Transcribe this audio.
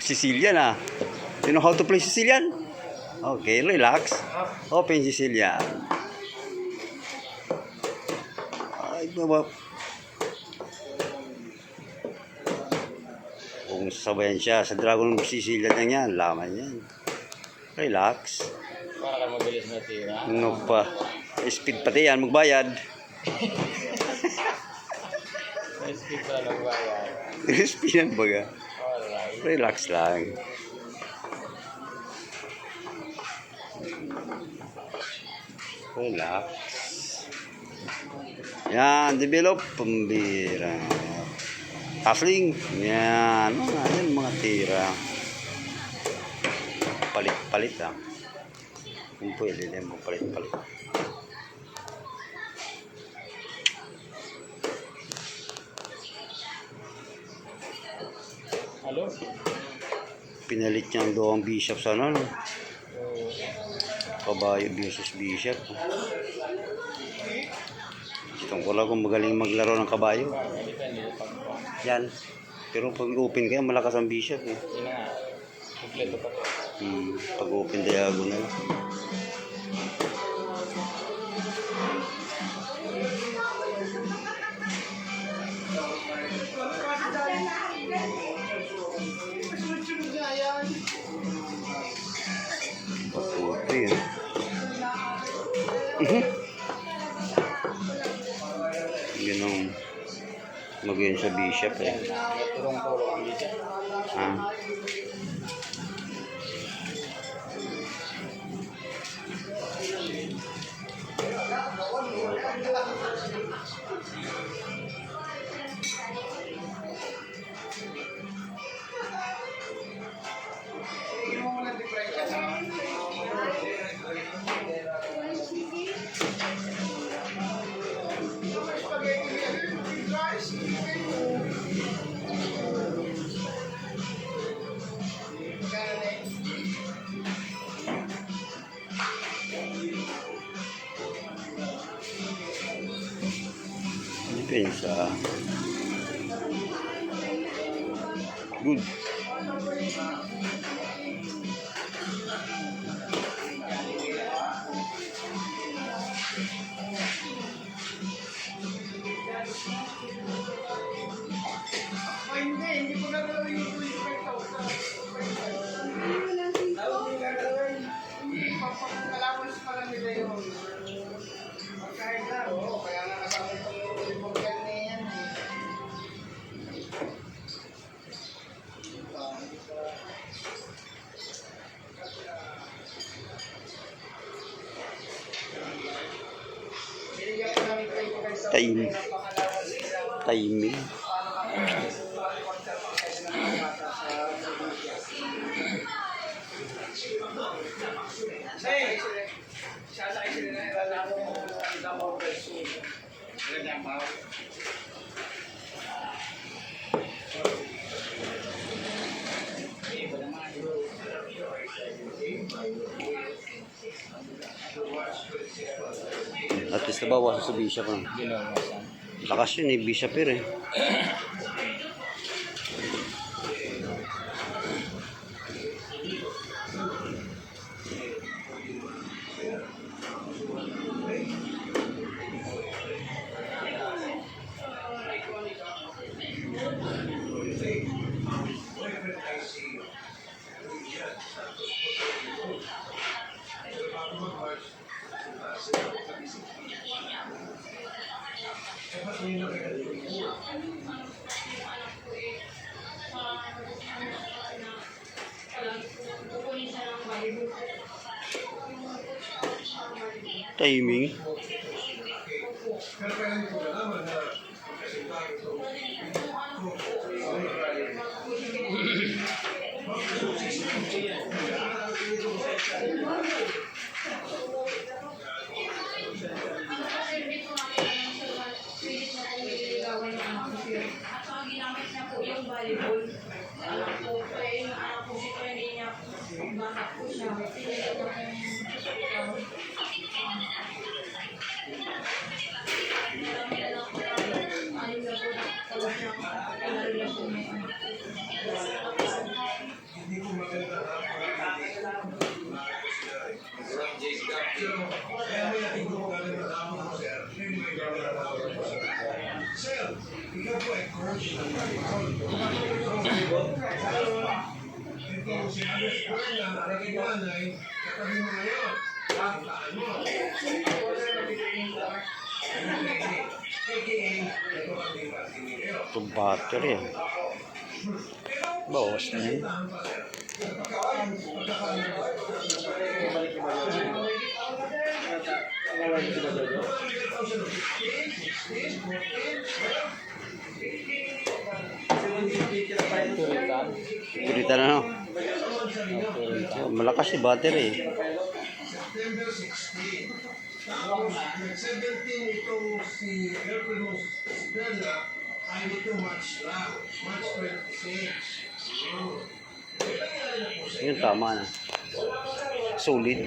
Sicilian ah. You know how to play Sicilian? Okay, relax. Open Sicilian. Ay, baba. Kung sabayan siya sa Dragon Sicilian lang yan, laman yan. Relax. Para ka mabilis na tira. Ano pa? Speed pati yan, magbayad. Speed pala nagbayad. Speed yan baga. Alright. Relax lang. Relax. Yan, develop. Pambira. Tasling. Yan. Yan mga tira. Palit-palit lang. Kung pwede din mo palit-palit. Halo? Pinalit niya ang dalawang bishop sa ano. Kabayo versus bishop. Gusto ko lang kung magaling maglaro ng kabayo. Depende pag Yan. Pero pag open kayo, malakas ang bishop eh. yun na nga. Kompleto pa to. Pag open diagonal. Patuloy yan. Ganun. Mag-yun sa bishop eh. Turong-turong ang dito. Ah. Depensa. Good. Hindi ko gagawin yung 25,000. Papakalawas pa lang nila yun. Kahit na, kaya nga kasama itong report na yan eh. Binigyan ko namin 25,000. Timing. At least nabawasan sa bishop na. Binawasan. Lakas yun eh, bishop eh. Timing. Yung sinabi sa eskwela, nalagay ko nanay, katabi mo ngayon. Kakitaan mo. AKA, ito ang di Martinillo. Ito battery. Bawas na yun. Turitan. Puritan na no. Oh, malakas yung battery. September 16. Tapos, nag-17 itong si Erwin Stella ay nito March lang. March 26. May nangyari na po sa Yun, tama na. Solid.